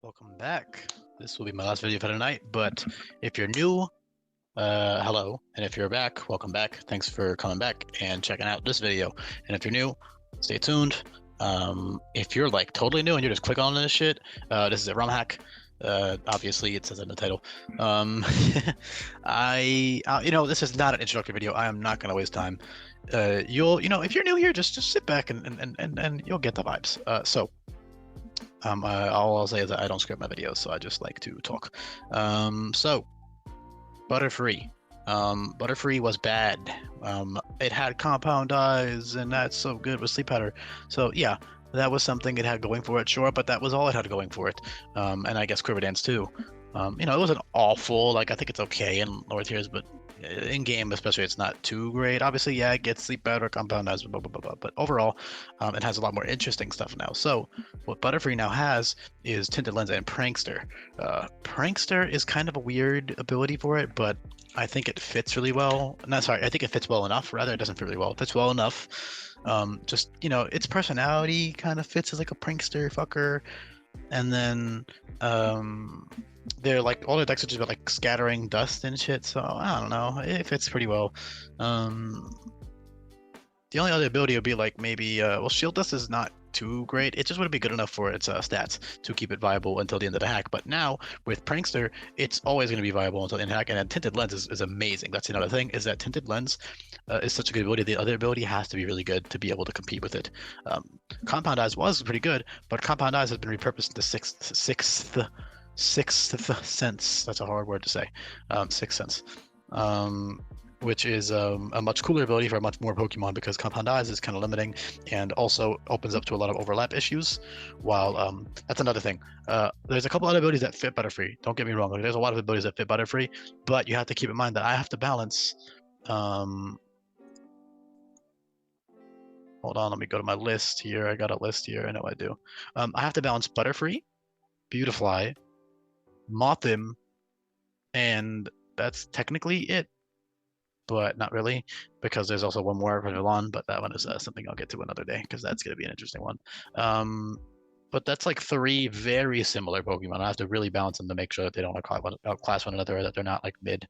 Welcome back. This will be my last video for tonight, but if you're new, hello, and if you're back, welcome back. Thanks for coming back and checking out this video. And if you're new, stay tuned. If you're like totally new and you're just clicking on this shit, this is a ROM hack. Obviously it says in the title. This is not an introductory video. I am not gonna waste time. If you're new here, just sit back and you'll get the vibes. All I'll say is that I don't script my videos, so I just like to talk. So, Butterfree. Butterfree was bad. It had compound eyes, and that's so good with sleep pattern. So yeah, that was something it had going for it, sure, but that was all it had going for it. And I guess Quiver Dance too. It wasn't awful. Like, I think it's okay in lower tiers, but in game especially, it's not too great. Obviously, yeah, it gets sleep better, compound eyes, blah, blah, blah, blah. But overall, it has a lot more interesting stuff now. So what Butterfree now has is Tinted Lens and Prankster. Prankster is kind of a weird ability for it, but I think it fits really well. I think it fits well enough. Rather, it doesn't fit really well. It fits well enough. Its personality kind of fits as like a prankster fucker. And then they're like all their decks are just about like scattering dust and shit, so I don't know, it fits pretty well. The only other ability would be like maybe shield dust is not too great. It just wouldn't be good enough for its stats to keep it viable until the end of the hack. But now with Prankster, it's always going to be viable until the end of the hack. And then Tinted Lens is amazing. That's another thing, is that Tinted Lens is such a good ability. The other ability has to be really good to be able to compete with it. Compound Eyes was pretty good, but Compound Eyes has been repurposed into sixth sense. That's a hard word to say. Sixth sense. Which is a much cooler ability for much more Pokemon, because Compound Eyes is kind of limiting and also opens up to a lot of overlap issues. While that's another thing. There's a couple other abilities that fit Butterfree. Don't get me wrong. There's a lot of abilities that fit Butterfree, but you have to keep in mind that I have to balance. Hold on, let me go to my list here. I got a list here. I know I do. I have to balance Butterfree, Beautifly, Mothim, and that's technically it. But not really, because there's also one more for Milan, but that one is something I'll get to another day, because that's going to be an interesting one. But that's like three very similar Pokemon. I have to really balance them to make sure that they don't outclass one another, or that they're not like mid.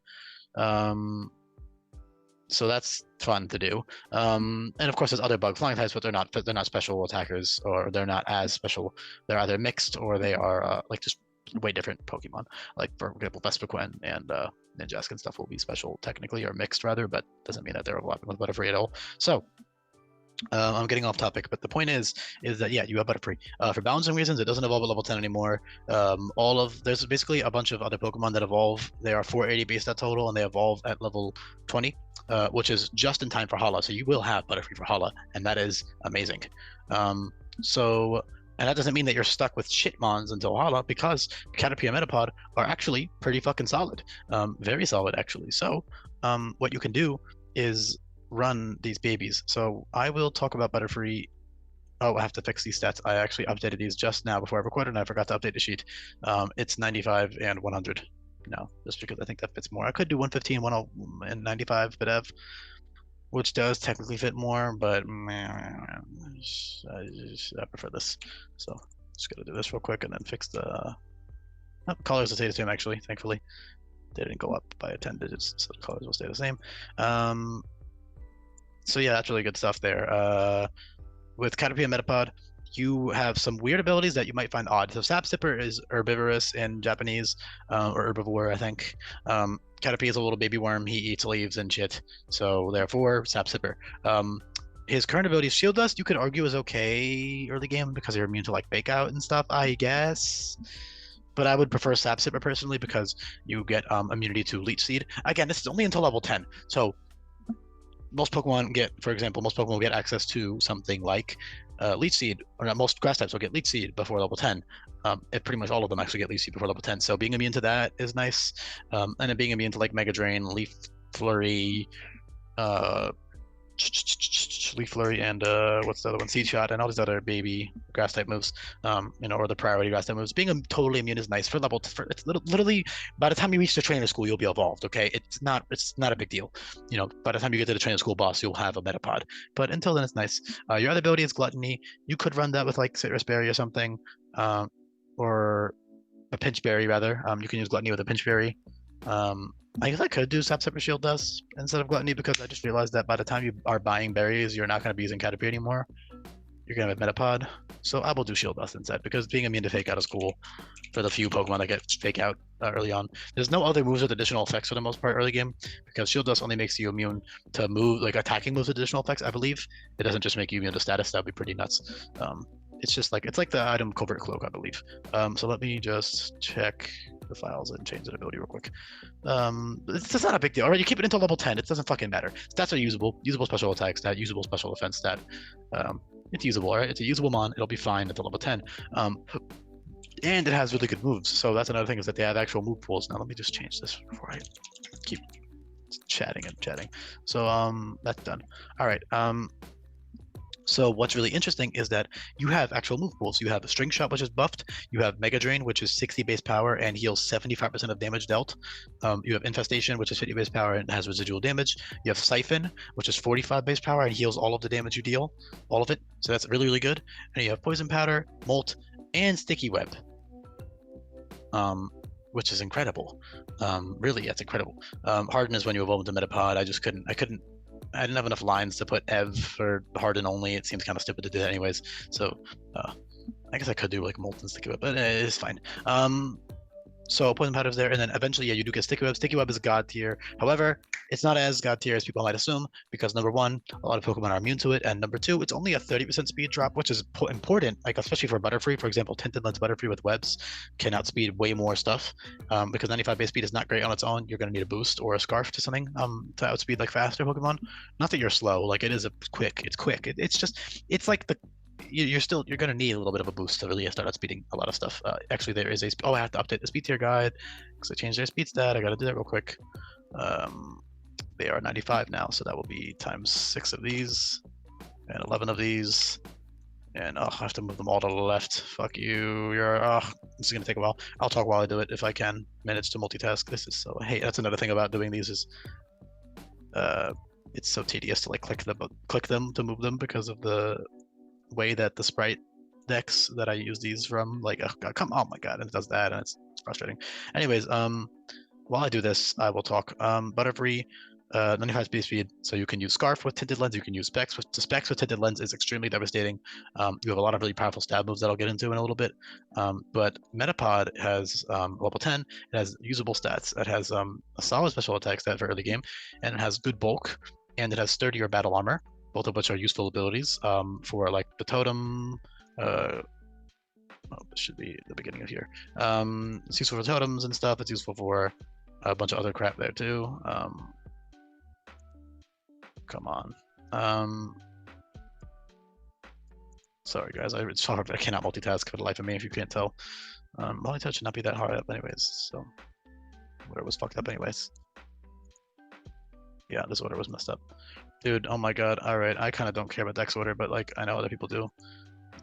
So that's fun to do. And of course, there's other bug flying types, but they're not special attackers, or they're not as special. They're either mixed, or they are like just way different Pokemon. Like, for example, Vespiquen and Ninjask and stuff will be special technically, or mixed rather, but doesn't mean that they're overlapping with Butterfree at all. So I'm getting off topic, but the point is that yeah, you have Butterfree. For balancing reasons, it doesn't evolve at level 10 anymore. There's basically a bunch of other Pokemon that evolve. They are 480 base stat total, and they evolve at level 20, which is just in time for Hala. So you will have Butterfree for Hala, and that is amazing. And that doesn't mean that you're stuck with shitmons until Hala, because Caterpie and Metapod are actually pretty fucking solid. Very solid, actually. So what you can do is run these babies. So I will talk about Butterfree. Oh, I have to fix these stats. I actually updated these just now before I recorded, and I forgot to update the sheet. It's 95 and 100 now, just because I think that fits more. I could do 115, 10, and 95, but which does technically fit more, but I prefer this. So just gotta do this real quick and then fix the colors will stay the same, actually, thankfully. They didn't go up by 10 digits, so the colors will stay the same. So yeah, that's really good stuff there. With Caterpie and Metapod, you have some weird abilities that you might find odd. So Sap Sipper is herbivorous in Japanese, or herbivore, I think. Caterpie is a little baby worm. He eats leaves and shit. So therefore, Sap Sipper. His current ability is Shield Dust. You could argue is okay early game, because you're immune to like Fake Out and stuff, I guess. But I would prefer Sap Sipper personally, because you get immunity to Leech Seed. Again, this is only until level 10. So most Pokemon will get access to something like Leech Seed, or not, most grass types will get Leech Seed before level 10. Pretty much all of them actually get Leech Seed before level 10. So being immune to that is nice. And then being immune to like Mega Drain, Leaf Flurry, and what's the other one? Seed Shot, and all these other baby grass type moves, or the priority grass type moves. Being totally immune is nice for level. It's literally by the time you reach the trainer school, you'll be evolved. Okay, it's not a big deal. By the time you get to the trainer school boss, you'll have a Metapod. But until then, it's nice. Your other ability is Gluttony. You could run that with like Citrus Berry or something, or a pinch berry rather. You can use gluttony with a pinch berry. I guess I could do Sap Separate Shield Dust instead of gluttony because I just realized that by the time you are buying berries, you're not going to be using Caterpie anymore. You're going to have Metapod. So I will do Shield Dust instead because being immune to Fake Out is cool for the few Pokemon that get Fake Out early on. There's no other moves with additional effects for the most part early game because Shield Dust only makes you immune to move, like attacking moves with additional effects, I believe. It doesn't just make you immune to status. That'd be pretty nuts. It's just like, it's like the item Covert Cloak, I believe. So let me just check the files and change the ability real quick. It's not a big deal. All right, you keep it until level 10. It doesn't fucking matter. Stats are usable. Usable special attack stat, usable special defense stat. It's usable, all right? It's a usable mon. It'll be fine until level 10. And it has really good moves. So that's another thing is that they have actual move pools. Now let me just change this before I keep chatting and chatting. So that's done. All right. So what's really interesting is that you have actual move pools. You have a String Shot, which is buffed. You have Mega Drain, which is 60 base power and heals 75% of damage dealt. You have Infestation, which is 50 base power and has residual damage. You have Siphon, which is 45 base power and heals all of the damage you deal, all of it. So that's really, really good. And you have Poison Powder, Molt, and Sticky Web, which is incredible. Really, that's incredible. Harden is when you evolve into Metapod. I didn't have enough lines to put Ev or Harden only. It seems kind of stupid to do that anyways. So I guess I could do like Molten Sticky Web, but it's fine. So Poison Powder's there, and then eventually, yeah, you do get Sticky Web. Sticky Web is God tier. However, it's not as God tier as people might assume, because number one, a lot of Pokemon are immune to it, and number two, it's only a 30% speed drop, which is important, like especially for Butterfree. For example, Tinted Lens Butterfree with webs can outspeed way more stuff, because 95 base speed is not great on its own. You're going to need a boost or a scarf to something to outspeed like faster Pokemon. Not that you're slow, like it is quick. It's quick. It's like you're going to need a little bit of a boost to really start outspeeding a lot of stuff. Actually, there is I have to update the speed tier guide because I changed their speed stat. I got to do that real quick. They are 95 now, so that will be times 6 of these and 11 of these. And I have to move them all to the left. Fuck you. This is going to take a while. I'll talk while I do it if I can manage to multitask. This is so, hey, that's another thing about doing these is it's so tedious to like click them to move them because of the way that the sprite decks that I use these from, like, oh my god, and it does that, and it's frustrating. Anyways, while I do this, I will talk. Butterfree, 95 speed, so you can use Scarf with Tinted Lens, you can use Specs. Specs with Tinted Lens is extremely devastating. You have a lot of really powerful stab moves that I'll get into in a little bit. But Metapod has level 10, it has usable stats, it has a solid special attack stat for early game, and it has good bulk, and it has sturdier battle armor, both of which are useful abilities for like the totem. This should be the beginning of here. It's useful for totems and stuff. It's useful for a bunch of other crap there too. Come on. Sorry guys, it's hard. I cannot multitask for the life of me if you can't tell. Multitask should not be that hard up anyways. So whatever was fucked up anyways. Yeah, this order was messed up. Dude, oh my god, alright, I kind of don't care about dex order, but like, I know other people do.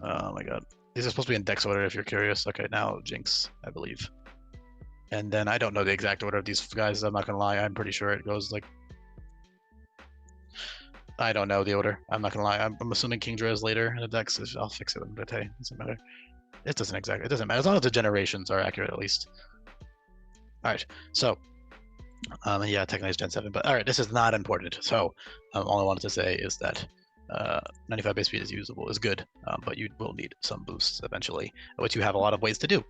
Oh my god. These are supposed to be in dex order if you're curious. Okay, now Jinx, I believe. And then I don't know the exact order of these guys, I'm not gonna lie, I'm pretty sure it goes like... I don't know the order, I'm not gonna lie. I'm assuming Kingdra is later in the dex, I'll fix it, but hey, it doesn't matter. It doesn't matter, as long as the generations are accurate at least. Alright, so... yeah, technically it's Gen 7, but alright, this is not important. So, all I wanted to say is that 95 base speed is usable, is good, but you will need some boosts eventually, which you have a lot of ways to do,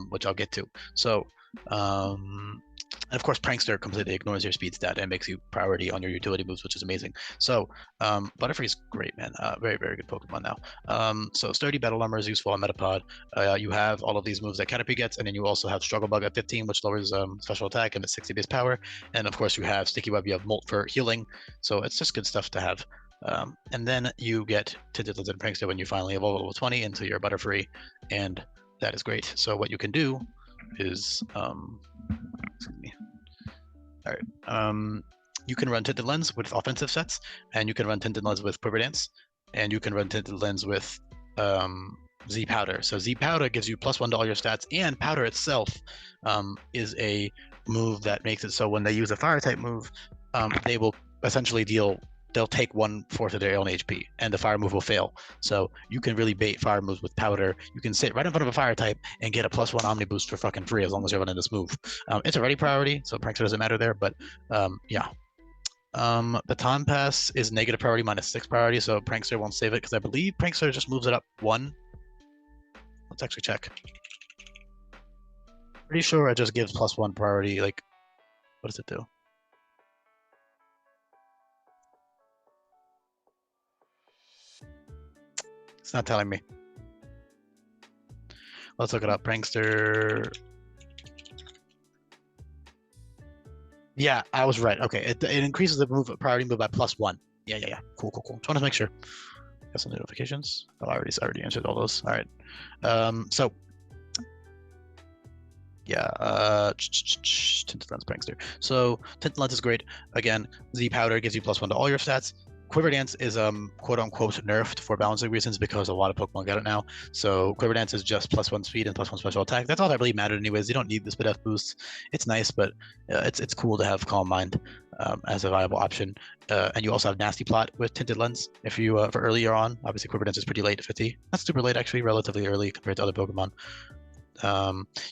which I'll get to. So, and of course, Prankster completely ignores your speed stat and makes you priority on your utility moves, which is amazing. So, Butterfree is great, man. Very, very good Pokemon now. So, Sturdy Battle Armor is useful on Metapod. You have all of these moves that Caterpie gets, and then you also have Struggle Bug at 15, which lowers special attack and it's 60 base power. And of course, you have Sticky Web, you have Molt for healing. So, it's just good stuff to have. And then you get Tinted Lens and Prankster when you finally evolve level 20 into your Butterfree, and that is great. So, what you can do is excuse me. All right. You can run Tinted Lens with offensive sets, and you can run Tinted Lens with Quiver Dance, and you can run Tinted Lens with Z Powder. So Z Powder gives you +1 to all your stats, and Powder itself is a move that makes it so when they use a Fire type move, they will essentially deal they'll take 1/4 of their own HP, and the fire move will fail. So you can really bait fire moves with powder. You can sit right in front of a fire type and get a +1 Omni boost for fucking free as long as you're running this move. It's a ready priority, so Prankster doesn't matter there, but yeah. Baton Pass is negative priority -6 priority, so Prankster won't save it because I believe Prankster just moves it up 1. Let's actually check. Pretty sure it just gives +1 priority. Like, what does it do? It's not telling me. Let's look it up. Prankster. Yeah, I was right. Okay, it increases the priority move by +1. Yeah. Cool. Just wanted to make sure. Got some notifications. Oh, I already answered all those. All right. So yeah, Tinted Lens Prankster. So Tinted Lens is great. Again, Z Powder gives you +1 to all your stats. Quiver Dance is quote unquote nerfed for balancing reasons because a lot of Pokemon got it now. So Quiver Dance is just +1 speed and +1 special attack. That's all that really mattered anyways. You don't need this BDF boost. It's nice, but it's cool to have Calm Mind as a viable option. And you also have Nasty Plot with Tinted Lens if you for earlier on. Obviously Quiver Dance is pretty late, 50. Not super late actually, relatively early compared to other Pokemon.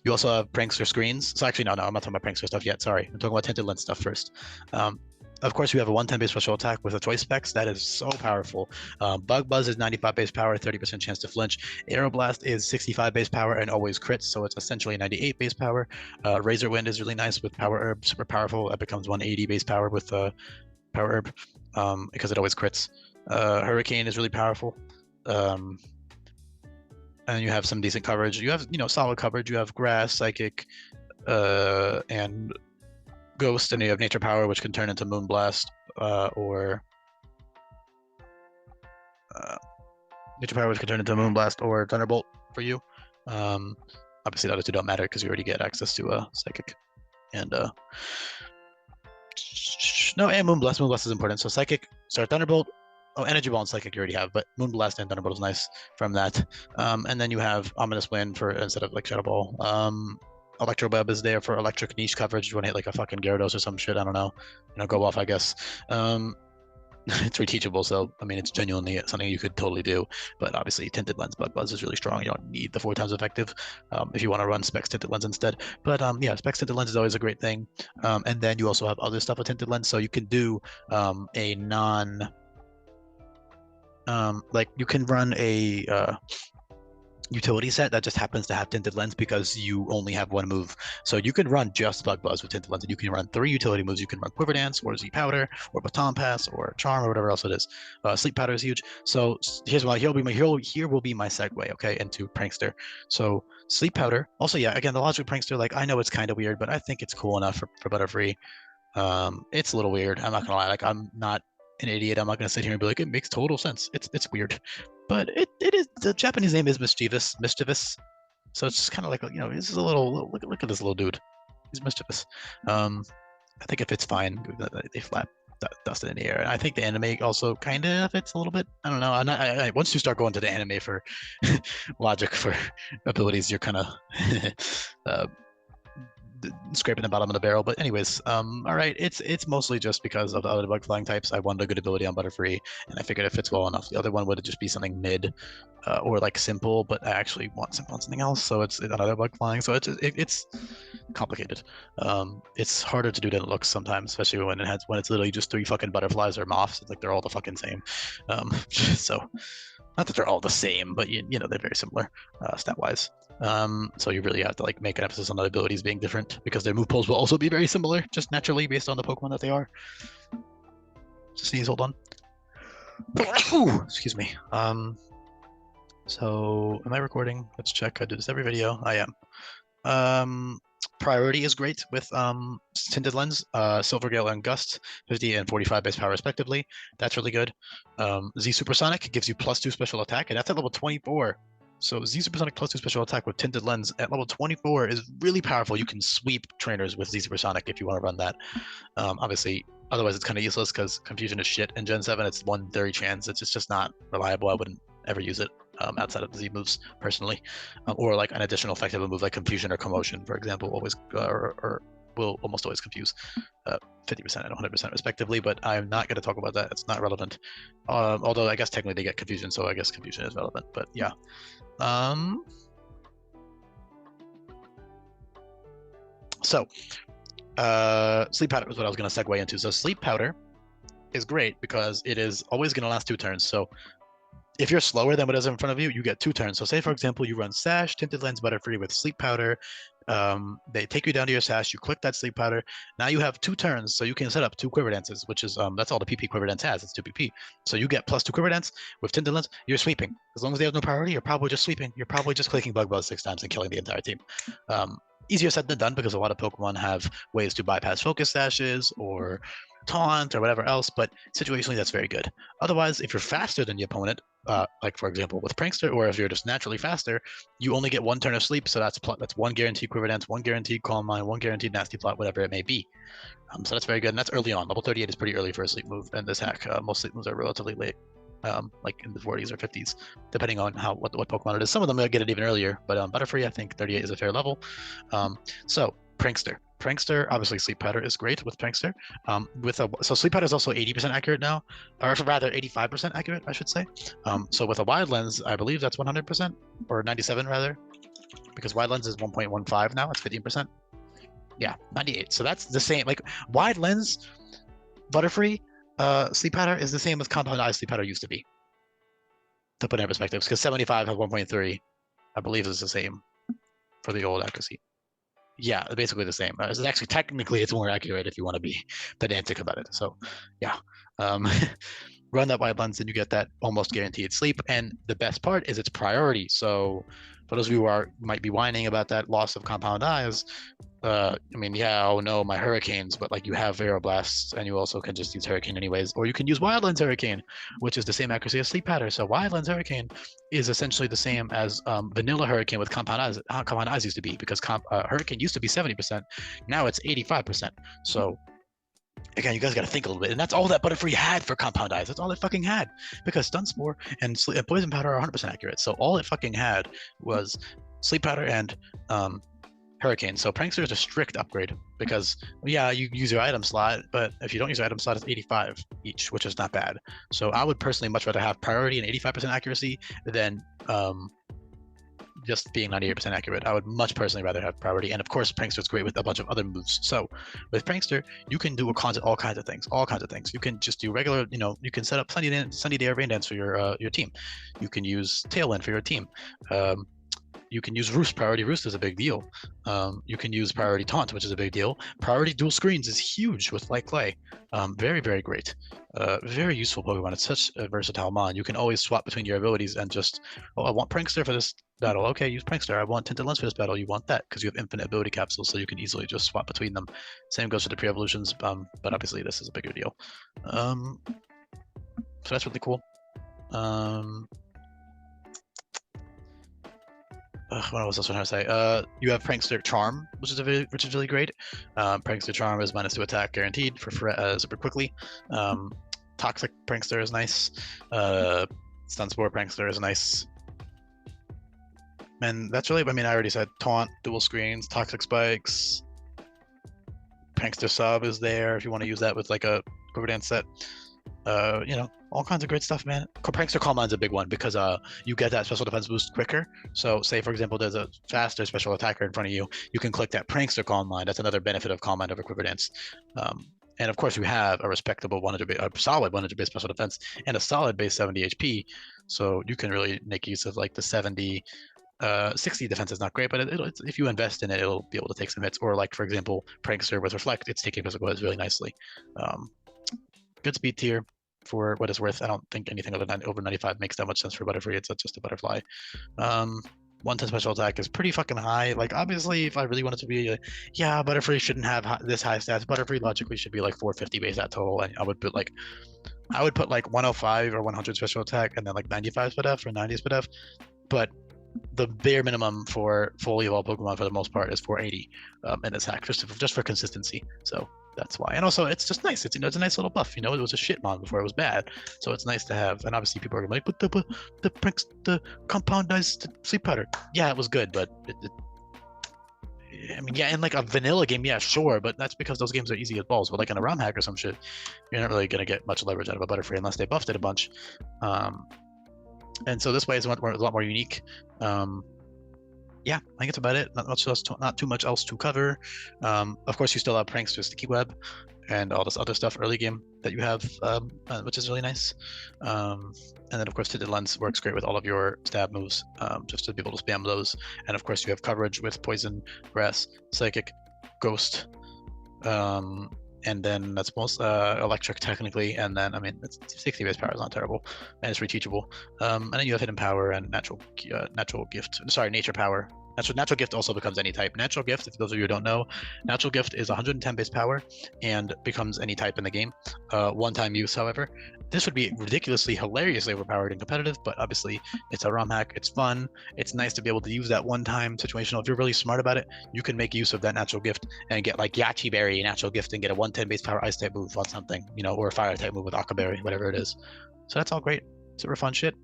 You also have Prankster screens. So actually, no, I'm not talking about Prankster stuff yet. Sorry, I'm talking about Tinted Lens stuff first. Of course, you have a 110 base special attack with a choice specs. That is so powerful. Bug Buzz is 95 base power, 30% chance to flinch. Aeroblast is 65 base power and always crits, so it's essentially 98 base power. Razor Wind is really nice with Power Herb, super powerful. It becomes 180 base power with Power Herb because it always crits. Hurricane is really powerful. And you have some decent coverage. You have, solid coverage. You have Grass, Psychic, and Ghost, and you have Nature Power, which can turn into Moonblast, or Nature Power, which can turn into Moonblast or Thunderbolt for you. Obviously, the other two don't matter because you already get access to Psychic and and Moonblast. Moonblast is important. So Psychic, Thunderbolt. Oh, Energy Ball and Psychic you already have, but Moonblast and Thunderbolt is nice from that. And then you have Ominous Wind for instead of like Shadow Ball. Electro Web is there for electric niche coverage. You want to hit like a fucking Gyarados or some shit. I don't know. Go off, I guess. It's reteachable, so I mean, it's genuinely something you could totally do. But obviously, Tinted Lens Bug Buzz is really strong. You don't need the 4 times effective if you want to run Specs Tinted Lens instead. But yeah, Specs Tinted Lens is always a great thing. And then you also have other stuff with Tinted Lens, so you can do a non. Like you can run a utility set that just happens to have Tinted Lens because you only have 1 move. So you can run just Bug Buzz with Tinted Lens, and you can run 3 utility moves. You can run Quiver Dance, or Z Powder, or Baton Pass, or Charm, or whatever else it is. Sleep Powder is huge. So here's why here will be my segue, okay, into Prankster. So Sleep Powder. Also, yeah, again, the logic of Prankster, like I know it's kind of weird, but I think it's cool enough for Butterfree. It's a little weird. I'm not gonna lie. Like I'm not an idiot. I'm not gonna sit here and be like, it makes total sense. It's weird, but it is. The Japanese name is mischievous. So it's just kind of like, this is a little look at this little dude. He's mischievous. I think it fits fine. They flap dust in the air, and I think the anime also kind of fits a little bit. I don't know. Once you start going to the anime for logic for abilities, you're kind of scraping the bottom of the barrel. But anyways, all right, it's mostly just because of the other bug flying types. I wanted a good ability on Butterfree, and I figured it fits well enough. The other one would just be something mid or like simple, but I actually want simple on something else, so it's another bug flying. So it's complicated. It's harder to do than it looks sometimes, especially when it's literally just 3 fucking butterflies or moths. It's like they're all the fucking same. So not that they're all the same, but they're very similar stat wise. So you really have to like make an emphasis on the abilities being different because their move pools will also be very similar, just naturally based on the Pokemon that they are. Sneeze, hold on. Excuse me. So am I recording? Let's check. I do this every video. I am. Priority is great with Tinted Lens, Silvergale and Gust, 50 and 45 base power respectively. That's really good. Z Supersonic gives you +2 special attack, and that's at level 24. So Z Supersonic +2 special attack with Tinted Lens at level 24 is really powerful. You can sweep trainers with Z Supersonic if you want to run that. Obviously, otherwise it's kind of useless because Confusion is shit in Gen 7. It's 1/30 chance. It's just not reliable. I wouldn't ever use it outside of the Z moves personally, or like an additional effective move like Confusion or Commotion, for example, always or will almost always confuse 50% and 100% respectively, but I'm not going to talk about that. It's not relevant. Although I guess technically they get confusion, so I guess confusion is relevant, but yeah. So sleep powder is what I was going to segue into. So sleep powder is great because it is always going to last 2 turns. So if you're slower than what is in front of you, you get 2 turns. So say, for example, you run Sash, Tinted Lens, Butterfree with Sleep Powder. They take you down to your Sash, you click that Sleep Powder. Now you have 2 turns, so you can set up 2 Quiver Dances, which is, that's all the PP Quiver Dance has, it's 2 PP. So you get +2 Quiver Dance. With Tinted Lens, you're sweeping. As long as they have no priority, you're probably just sweeping. You're probably just clicking Bug Buzz 6 times and killing the entire team. Easier said than done because a lot of Pokemon have ways to bypass Focus Sashes or Taunt or whatever else, but situationally that's very good. Otherwise, if you're faster than the opponent, like for example with Prankster, or if you're just naturally faster, you only get 1 turn of sleep, so that's 1 guaranteed Quiver Dance, 1 guaranteed Calm Mind, 1 guaranteed Nasty Plot, whatever it may be. So that's very good, and that's early on. Level 38 is pretty early for a sleep move in this hack. Most sleep moves are relatively late, like in the 40s or 50s, depending on what Pokemon it is. Some of them will get it even earlier, but Butterfree, I think 38 is a fair level. So Prankster, obviously Sleep Powder is great with Prankster. So Sleep Powder is also 80% accurate now, or rather 85% accurate, I should say. So with a Wide Lens, I believe that's 100%, or 97 rather, because Wide Lens is 1.15 now, it's 15%. Yeah, 98. So that's the same. Like Wide Lens, Butterfree, Sleep Powder is the same as Compound Eye Sleep Powder used to be. To put it in perspective, because 75 has 1.3, I believe is the same for the old accuracy. Yeah, basically the same. It's actually technically it's more accurate if you want to be pedantic about it. So, yeah, run that Wide Lens and you get that almost guaranteed sleep. And the best part is its priority. So, for those of you who might be whining about that loss of Compound Eyes, I mean, yeah, oh no, my Hurricanes, but like you have Aeroblasts and you also can just use Hurricane anyways, or you can use Wild Lens Hurricane, which is the same accuracy as Sleep Powder. So Wild Lens Hurricane is essentially the same as Vanilla Hurricane with Compound Eyes. How Compound Eyes used to be, because Hurricane used to be 70%, now it's 85%. So again, you guys got to think a little bit, and that's all that Butterfree had for Compound Eyes. That's all it fucking had, because Stun Spore and Poison Powder are 100% accurate. So all it fucking had was Sleep Powder and Hurricane. So Prankster is a strict upgrade because, yeah, you use your item slot, but if you don't use your item slot, it's 85 each, which is not bad. So I would personally much rather have priority and 85% accuracy than just being 98% accurate. I would much personally rather have priority. And of course, Prankster is great with a bunch of other moves. So with Prankster, you can do all kinds of things. You can just do regular, you can set up Sunny Day or Rain Dance for your team. You can use Tailwind for your team. You can use Roost. Priority Roost is a big deal. You can use Priority Taunt, which is a big deal. Priority Dual Screens is huge with Light Clay. Very, very great. Very useful Pokemon. It's such a versatile mon. You can always swap between your abilities and just, oh, I want Prankster for this battle. Okay, use Prankster. I want Tinted Lens for this battle. You want that because you have infinite ability capsules, so you can easily just swap between them. Same goes for the pre-evolutions, but obviously this is a bigger deal. So that's really cool. What was I trying to say? You have Prankster Charm, which is really great. Prankster Charm is -2 attack guaranteed for super quickly. Toxic Prankster is nice. Stun Spore Prankster is nice. And that's really, I mean, I already said Taunt, Dual Screens, Toxic Spikes. Prankster Sub is there if you want to use that with like a Quiver Dance set. All kinds of great stuff, man. Prankster Calm Mind's a big one because you get that special defense boost quicker. So say, for example, there's a faster special attacker in front of you, you can click that Prankster Calm Mind. That's another benefit of Calm Mind over Quiver Dance. And of course, you have a respectable solid 100 base special defense and a solid base 70 HP. So you can really make use of like the 70, 60 defense is not great, but if you invest in it, it'll be able to take some hits. Or like, for example, Prankster with Reflect, it's taking physical hits really nicely. Good speed tier. For what it's worth, I don't think anything over 95 makes that much sense for Butterfree. It's just a butterfly. 110 special attack is pretty fucking high. Like, obviously, if I really wanted to be, Butterfree shouldn't have this high stats. Butterfree logically should be like 450 base at total, and I would put like 105 or 100 special attack, and then like 95 SPDF or 90 SPDF. But the bare minimum for fully evolved Pokemon for the most part is 480 in this hack, just for consistency. So that's why. And also, it's just nice. It's a nice little buff. It was a shit mon before it was bad, so it's nice to have. And obviously, people are gonna be like, but the Compound Eyes Sleep Powder. Yeah, it was good, but I mean, yeah, in like a vanilla game, yeah, sure, but that's because those games are easy as balls. But like in a ROM hack or some shit, you're not really gonna get much leverage out of a Butterfree unless they buffed it a bunch. And so this way is a lot more unique. Yeah, I think it's about it. Not too much else to cover. Of course, you still have Prankster, Sticky Web, and all this other stuff early game that you have, which is really nice. And then of course Tinted Lens works great with all of your stab moves, just to be able to spam those. And of course you have coverage with Poison, Grass, Psychic, Ghost, and then that's most Electric technically. And then I mean it's 60 base power is not terrible, and it's reteachable. And then you have Hidden Power and Natural Gift. Sorry, Nature Power. Natural Gift also becomes any type. Natural Gift, if those of you who don't know, Natural Gift is 110 base power and becomes any type in the game. One-time use, however. This would be ridiculously, hilariously overpowered and competitive, but obviously it's a ROM hack. It's fun. It's nice to be able to use that one-time situational. If you're really smart about it, you can make use of that Natural Gift and get like Yachi Berry Natural Gift and get a 110 base power Ice type move on something, or a Fire type move with Aqua Berry, whatever it is. So that's all great. Super fun shit.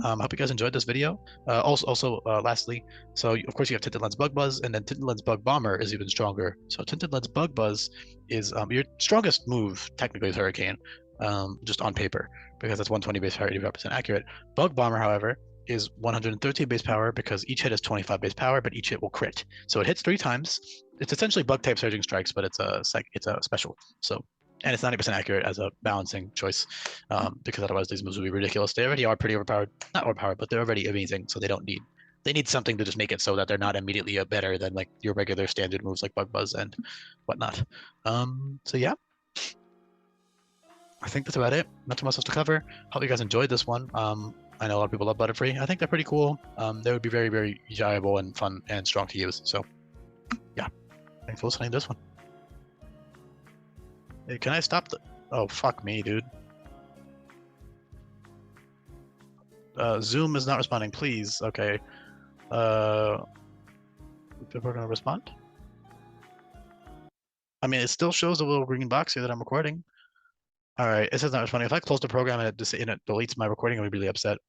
Hope you guys enjoyed this video. Lastly, so of course you have Tinted Lens Bug Buzz, and then Tinted Lens Bug Bomber is even stronger. So Tinted Lens Bug Buzz is your strongest move, technically, is Hurricane, just on paper, because that's 120 base power, 85% accurate. Bug Bomber, however, is 113 base power because each hit is 25 base power, but each hit will crit. So it hits 3 times. It's essentially bug type surging strikes, but it's a special. So. And it's 90% accurate as a balancing choice, because otherwise these moves would be ridiculous. They already are pretty overpowered, not overpowered, but they're already amazing. So they need something to just make it so that they're not immediately better than like your regular standard moves like Bug Buzz and whatnot. So yeah, I think that's about it. Not too much else to cover. Hope you guys enjoyed this one. I know a lot of people love Butterfree. I think they're pretty cool. They would be very, very enjoyable and fun and strong to use. So yeah, thanks for listening to this one. Hey, can I stop the... Oh, fuck me, dude. Zoom is not responding, please. Okay. People are gonna respond? I mean, it still shows a little green box here that I'm recording. All right, it says not responding. If I close the program and it deletes my recording, I'll be really upset.